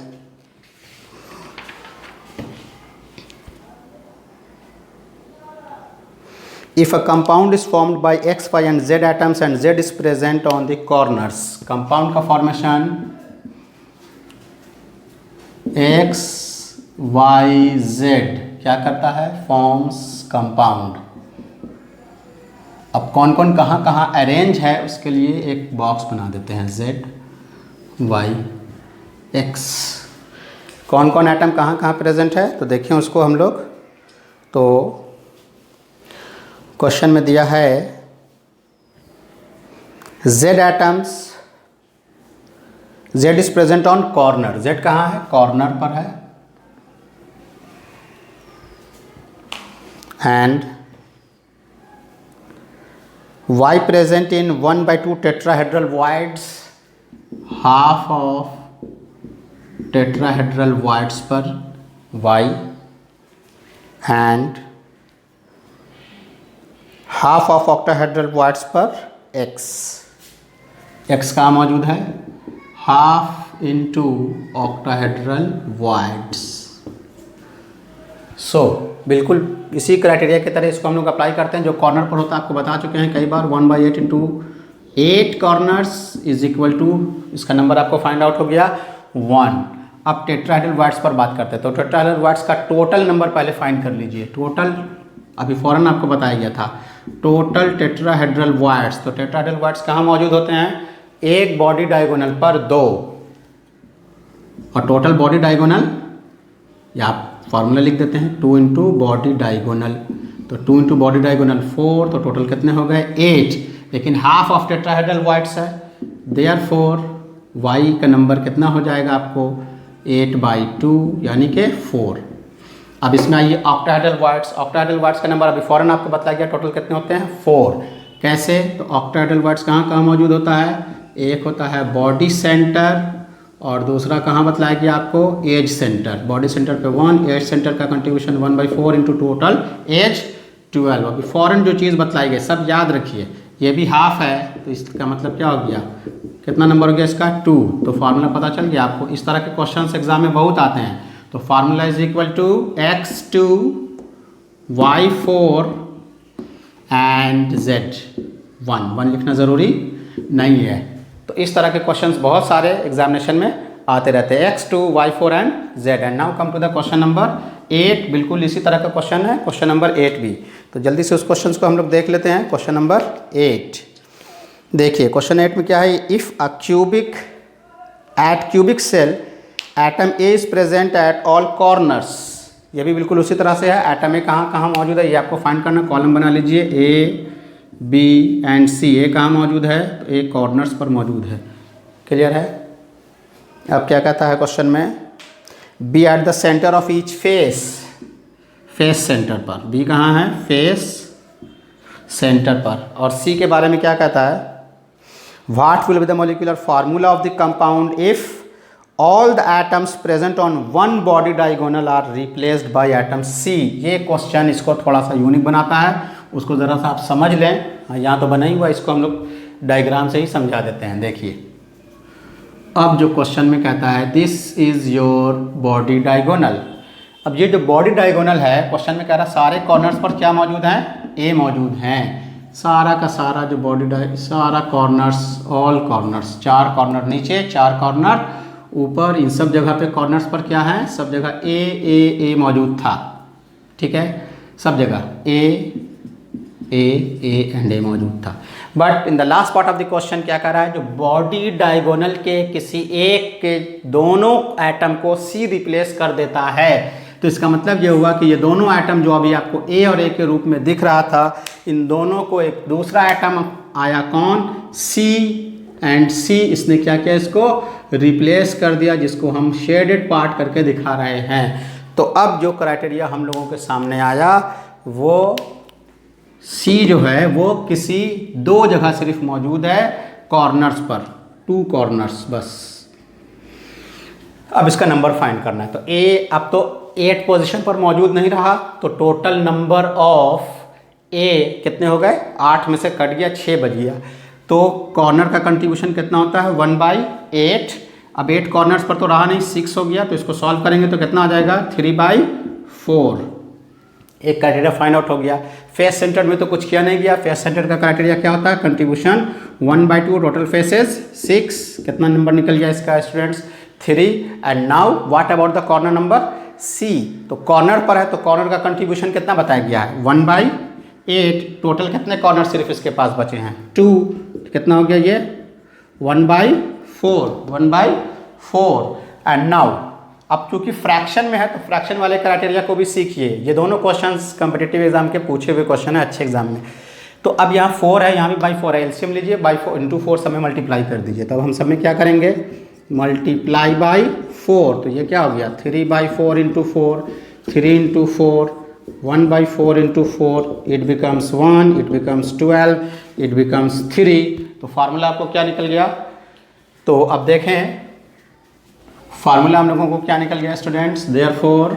if a compound is formed by x, y and z atoms and z is present on the corners। compound का formation x, y, z क्या करता है forms compound। अब कौन कौन कहाँ कहाँ अरेंज है उसके लिए एक बॉक्स बना देते हैं z, y, x। कौन कौन एटम कहाँ कहाँ प्रेजेंट है तो देखिए उसको हम लोग। तो क्वेश्चन में दिया है z atoms z is present on corner. z कहाँ है कॉर्नर पर है। And y present in 1/2 tetrahedral voids half of tetrahedral voids पर y and half of octahedral voids पर x कहाँ मौजूद है, हाफ इंटू ऑक्टाहेड्रल वॉइड्स। सो बिल्कुल इसी क्राइटेरिया की तरह इसको हम लोग अप्लाई करते हैं। जो कॉर्नर पर होता है आपको बता चुके हैं कई बार, 1/8 into 8 corners is equal to, इसका नंबर आपको फाइंड आउट हो गया 1। अब टेट्राहेड्रल वॉइड्स पर बात करते हैं, तो टेट्राहेड्रल वॉइड्स का टोटल नंबर पहले फाइंड कर लीजिए। टोटल अभी फौरन आपको बताया गया था, टोटल टेट्राहेड्रल वॉइड्स। तो टेट्राहेड्रल वॉइड्स कहाँ मौजूद होते हैं, एक बॉडी डायगोनल पर 2, और टोटल बॉडी डायगोनल या आप फार्मूला लिख देते हैं 2 इंटू बॉडी डायगोनल, तो 2 इंटू बॉडी डायगोनल 4, तो टोटल कितने हो गए 8। लेकिन हाफ ऑफ टेट्राहेड्रल वॉइड्स है, देयरफॉर y का नंबर कितना हो जाएगा आपको 8/2 यानी कि 4। अब इसमें आइए ऑक्टाहेड्रल वॉइड्स। ऑक्टाहेड्रल वॉइड्स का नंबर अभी फौरन आपको बताया गया, टोटल कितने होते हैं 4। कैसे, तो ऑक्टाहेड्रल वॉइड्स कहाँ कहाँ मौजूद होता है, एक होता है बॉडी सेंटर और दूसरा कहाँ बतलाया गया आपको एज सेंटर। बॉडी सेंटर पे 1, एज सेंटर का कंट्रीब्यूशन 1/4 इंटू टोटल एज 12। अभी फौरन जो चीज़ बतलाई गई सब याद रखिए, ये भी हाफ है तो इसका मतलब क्या हो गया, कितना नंबर हो गया इसका 2। तो फार्मूला पता चल गया आपको। इस तरह के क्वेश्चंस एग्जाम में बहुत आते हैं। तो formula is equal to x2 y4 and z1 लिखना ज़रूरी नहीं है। तो इस तरह के क्वेश्चंस बहुत सारे एग्जामिनेशन में आते रहते हैं, x2 y4 and z। And now come to the question number 8। बिल्कुल इसी तरह का क्वेश्चन है क्वेश्चन नंबर 8 भी। तो जल्दी से उस क्वेश्चन को हम लोग देख लेते हैं। क्वेश्चन नंबर 8 देखिए, क्वेश्चन 8 में क्या है, if a cubic cell atom A is present at all corners. ये भी बिल्कुल उसी तरह से है, एटम ए कहाँ कहाँ मौजूद है ये आपको फाइंड करना। कॉलम बना लीजिए ए बी एंड सी। ए कहाँ मौजूद है, तो ए कॉर्नर्स पर मौजूद है। क्लियर है। अब क्या कहता है क्वेश्चन में, B at the centre of each face. Face centre पर, बी कहाँ है, फेस सेंटर पर। और सी के बारे में क्या कहता है, what will be the molecular formula of the compound if all the atoms present on one body diagonal are replaced by atom C. ये क्वेश्चन इसको थोड़ा सा यूनिक बनाता है, उसको ज़रा सा आप समझ लें। यहाँ तो बना ही हुआ, इसको हम लोग डायग्राम से ही समझा देते हैं। देखिए अब जो क्वेश्चन में कहता है this is your body diagonal. अब ये जो बॉडी डायगोनल है, क्वेश्चन में कह रहा है सारे कॉर्नर्स पर क्या मौजूद हैं, ए मौजूद हैं। सारा का सारा जो सारा कॉर्नर्स, ऑल कॉर्नर्स, 4 कॉर्नर नीचे 4 कॉर्नर ऊपर, इन सब जगह पे कॉर्नर्स पर क्या है, सब जगह ए मौजूद था। ठीक है, सब जगह ए एंड ए मौजूद था। But in the last part of the question क्या कह रहा है, जो बॉडी डायगोनल के किसी एक के दोनों एटम को सी रिप्लेस कर देता है। तो इसका मतलब ये हुआ कि ये दोनों एटम जो अभी आपको ए और ए के रूप में दिख रहा था, इन दोनों को एक दूसरा एटम आया कौन, सी, एंड सी इसने क्या किया, इसको रिप्लेस कर दिया, जिसको हम शेडेड पार्ट करके दिखा रहे हैं। तो अब जो क्राइटेरिया हम लोगों के सामने आया, वो सी जो है वो किसी 2 जगह सिर्फ मौजूद है, कॉर्नर्स पर, 2 कॉर्नर्स बस। अब इसका नंबर फाइंड करना है। तो ए अब तो 8 पोजीशन पर मौजूद नहीं रहा, तो टोटल नंबर ऑफ ए कितने हो गए, 8 में से कट गया, 6 बच गया। तो कॉर्नर का कंट्रीब्यूशन कितना होता है, 1/8। अब 8 कॉर्नर्स पर तो रहा नहीं, 6 हो गया। तो इसको सॉल्व करेंगे तो कितना आ जाएगा, 3/4। एक क्राइटेरिया फाइंड आउट हो गया। फेस सेंटर में तो कुछ किया नहीं गया। फेस सेंटर का क्राइटेरिया क्या होता है, कंट्रीब्यूशन 1/2, टोटल फेसेस 6। कितना नंबर निकल गया इसका students, 3। And now what about the corner number C. तो कॉर्नर पर है तो कॉर्नर का कंट्रीब्यूशन कितना बताया गया है, 1/8। टोटल कितने कॉर्नर सिर्फ इसके पास बचे हैं, 2। कितना हो गया ये, 1/4। एंड नाउ अब चूंकि फ्रैक्शन में है तो फ्रैक्शन वाले क्राइटेरिया को भी सीखिए। ये दोनों क्वेश्चंस कॉम्पिटिटिव एग्जाम के पूछे हुए क्वेश्चन है अच्छे एग्जाम में। तो अब यहाँ 4 है, यहाँ भी /4 है। एलसीएम लीजिए, /4 इंटू 4 सब में मल्टीप्लाई कर दीजिए। तब हम सब में क्या करेंगे, मल्टीप्लाई बाई 4। तो ये क्या हो गया, 3/4 into 4, 3 into 4, 1/4 into 4, it becomes 1, it becomes 12, it becomes 3। तो फार्मूला आपको क्या निकल गया। तो अब देखें फार्मूला हम लोगों को क्या निकल गया students? Therefore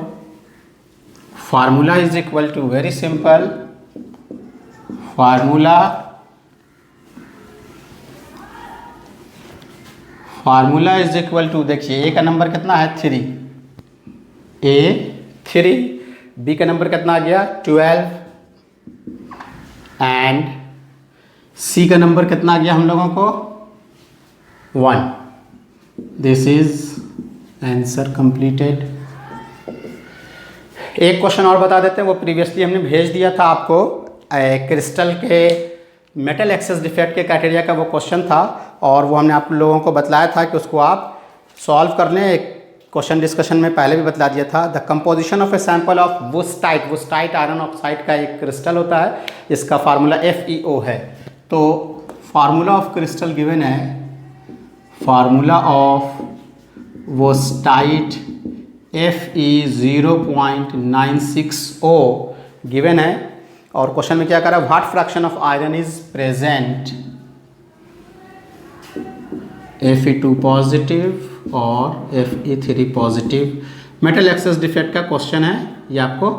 formula is equal to, very simple, formula is equal to, देखिए ए का नंबर कितना है 3, A3, बी का नंबर कितना आ गया 12 एंड सी का नंबर कितना आ गया हम लोगों को 1। This is answer completed. एक क्वेश्चन और बता देते हैं, वो प्रीवियसली हमने भेज दिया था आपको, क्रिस्टल के मेटल एक्सेस डिफेक्ट के क्राइटेरिया का वो क्वेश्चन था, और वो हमने आप लोगों को बतलाया था कि उसको आप सॉल्व कर लें। एक क्वेश्चन डिस्कशन में पहले भी बतला दिया था। The composition of a sample of wustite iron oxide का एक क्रिस्टल होता है, इसका फार्मूला FeO है। तो फार्मूला ऑफ क्रिस्टल गिवन है, फार्मूला ऑफ वुस्टाइट Fe 0.960 गिवन है, और क्वेश्चन में क्या करा, what fraction of iron is present, Fe2 positive और Fe3 positive. Metal access defect का क्वेश्चन है, ये आपको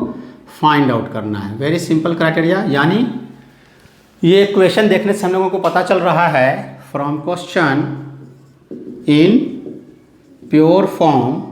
फाइंड आउट करना है। वेरी सिंपल क्राइटेरिया, यानी ये इक्वेशन देखने से हम लोगों को पता चल रहा है from question in pure form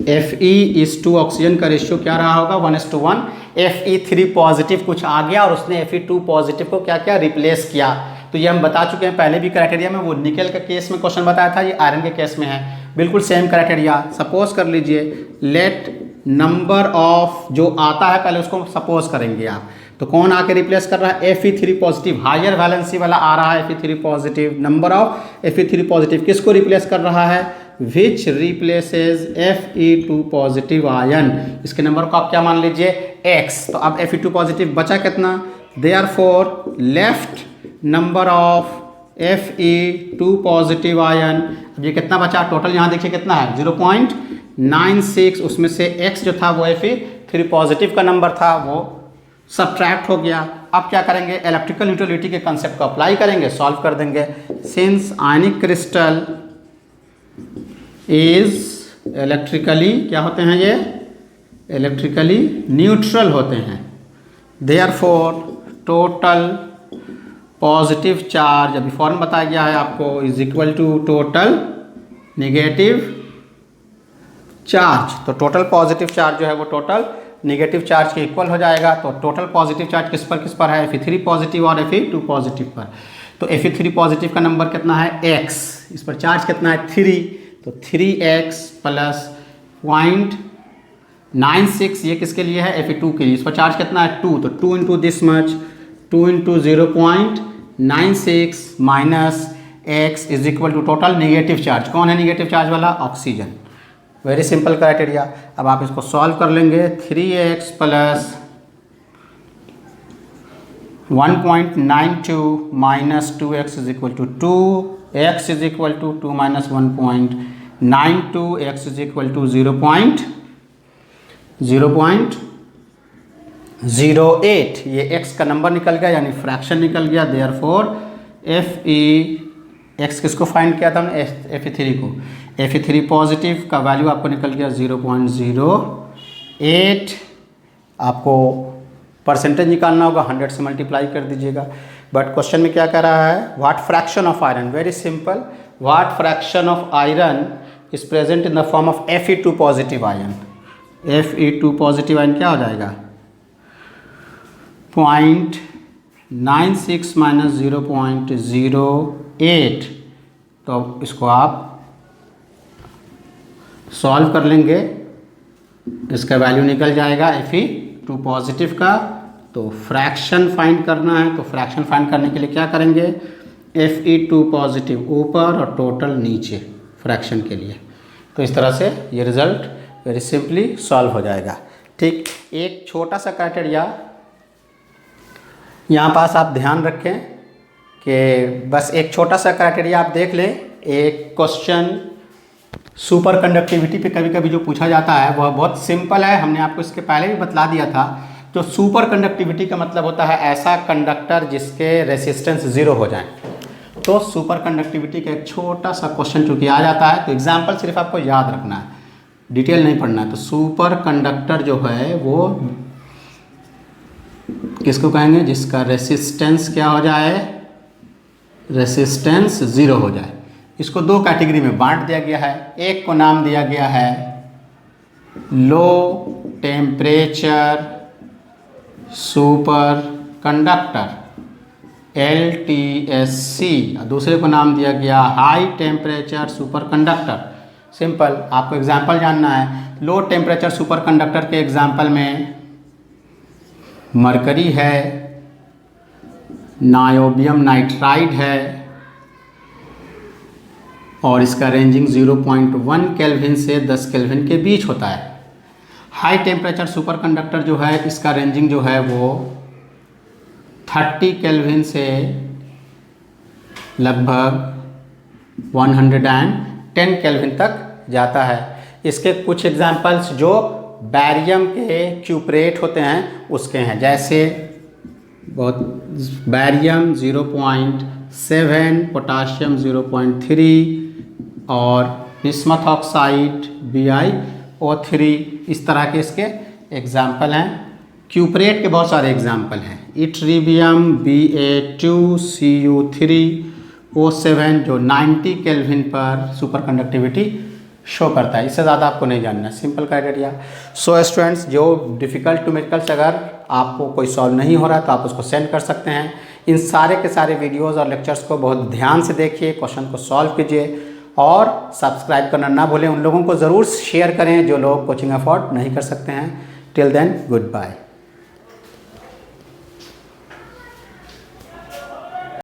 Fe is to oxygen का रेशियो क्या रहा होगा 1:1। Fe3 पॉजिटिव कुछ आ गया और उसने Fe2 पॉजिटिव को क्या क्या रिप्लेस किया। तो ये हम बता चुके हैं पहले भी क्राइटेरिया में, वो निकल के केस में क्वेश्चन बताया था, ये आयरन के केस में है, बिल्कुल सेम क्राइटेरिया। सपोज कर लीजिए, लेट नंबर ऑफ, जो आता है पहले उसको सपोज करेंगे आप, तो कौन आके रिप्लेस कर रहा है Fe3 पॉजिटिव, हायर वैलेंसी वाला आ रहा है Fe3 positive. Number of Fe3 positive किसको रिप्लेस कर रहा है, विच रिप्लेसेज Fe2 पॉजिटिव आयन, इसके नंबर को आप क्या मान लीजिए X। तो अब Fe2 पॉजिटिव बचा कितना, therefore left number of Fe2 positive ion, अब ये कितना बचा टोटल, यहाँ देखिए कितना है 0.96, उसमें से X जो था वो Fe3 पॉजिटिव का नंबर था, वो सब्ट्रैक्ट हो गया। अब क्या करेंगे, इलेक्ट्रिकल न्यूट्रलिटी के कंसेप्ट को अप्लाई करेंगे, सॉल्व कर देंगे। Since ionic crystal is electrically, क्या होते हैं ये, इलेक्ट्रिकली न्यूट्रल होते हैं, देयरफॉर टोटल पॉजिटिव चार्ज, अभी फॉर्म बताया गया है आपको, is equal to total negative charge. तो टोटल पॉजिटिव चार्ज जो है वो टोटल नेगेटिव चार्ज के इक्वल हो जाएगा। तो टोटल पॉजिटिव चार्ज किस पर है, Fe3 पॉजिटिव और Fe2 पॉजिटिव पर। तो Fe3 पॉजिटिव का नंबर कितना है X, इस पर चार्ज कितना है 3, तो 3X प्लस 0.96, ये किसके लिए है Fe2 के लिए, इस पर चार्ज कितना है 2, तो 2 into this much, 2 into 0.96 minus X is equal to total negative charge. कौन है नेगेटिव चार्ज वाला, ऑक्सीजन। Very simple criteria. अब आप इसको सॉल्व कर लेंगे, 3X plus 1.92 minus 2X is equal to 2X is equal to 2 minus 1.92, X is equal to 0.08। ये X का नंबर निकल गया, यानी फ्रैक्शन निकल गया। देयरफॉर X किसको फाइंड किया था हमने, Fe3 को। Fe3 पॉजिटिव का वैल्यू आपको निकल गया 0.08। आपको परसेंटेज निकालना होगा, 100 से मल्टीप्लाई कर दीजिएगा। बट क्वेश्चन में क्या कह रहा है, what fraction of iron, very simple, what fraction of iron is present in the form of Fe2 positive ion. Fe2 positive ion क्या हो जाएगा, 0.96 माइनस 0.08। तो इसको आप सॉल्व कर लेंगे, इसका वैल्यू निकल जाएगा Fe2 पॉजिटिव का। तो फ्रैक्शन फाइंड करना है, तो फ्रैक्शन फाइंड करने के लिए क्या करेंगे, Fe2 पॉजिटिव ऊपर और टोटल नीचे फ्रैक्शन के लिए। तो इस तरह से ये रिजल्ट वेरी सिंपली सॉल्व हो जाएगा। ठीक, एक छोटा सा क्राइटेरिया यहाँ पास आप ध्यान रखें कि बस एक छोटा सा क्राइटेरिया आप देख लें। एक क्वेश्चन सुपर कंडक्टिविटी पे कभी कभी जो पूछा जाता है वह बहुत सिंपल है, हमने आपको इसके पहले भी बतला दिया था। तो सुपर कंडक्टिविटी का मतलब होता है ऐसा कंडक्टर जिसके रेसिस्टेंस 0 हो जाए। तो सुपर कंडक्टिविटी का एक छोटा सा क्वेश्चन चूंकि आ जाता है तो एग्जाम्पल सिर्फ आपको याद रखना है, डिटेल नहीं पढ़ना है। तो सुपर कंडक्टर जो है वो किसको कहेंगे, जिसका रेसिस्टेंस क्या हो जाए, रेसिस्टेंस 0 हो जाए। इसको दो कैटेगरी में बांट दिया गया है। एक को नाम दिया गया है low temperature super conductor LTSC, और दूसरे को नाम दिया गया high temperature super conductor. Simple, आपको एग्जाम्पल जानना है। लो टेम्परेचर सुपर कंडक्टर के एग्जाम्पल में मरकरी है, नायोबियम नाइट्राइड है और इसका रेंजिंग 0.1 केल्विन से 10 केल्विन के बीच होता है। हाई टेम्परेचर सुपर कंडक्टर जो है इसका रेंजिंग जो है वो 30 केल्विन से लगभग 110 केल्विन तक जाता है। इसके कुछ एग्जाम्पल्स जो बैरियम के क्यूपरेट होते हैं उसके हैं, जैसे बहुत बैरियम 0.7, पोटाशियम 0.3 और बिस्मथ ऑक्साइड BiO3, इस तरह के इसके एग्जाम्पल हैं। क्यूपरेट के बहुत सारे एग्जाम्पल हैं, इट्रीबियम Ba2Cu3O7 जो 90 केल्विन पर सुपर कंडक्टिविटी शो करता है। इससे ज़्यादा आपको नहीं जानना, सिंपल क्राइटेरिया। सो स्टूडेंट्स, जो डिफ़िकल्ट न्यूमेरिकल्स अगर आपको कोई सॉल्व नहीं हो रहा है तो आप उसको सेंड कर सकते हैं। इन सारे के सारे वीडियोज़ और लेक्चर्स को बहुत ध्यान से देखिए, क्वेश्चन को सॉल्व कीजिए और सब्सक्राइब करना ना भूलें। उन लोगों को ज़रूर शेयर करें जो लोग कोचिंग अफोर्ड नहीं कर सकते हैं। Till then, good bye.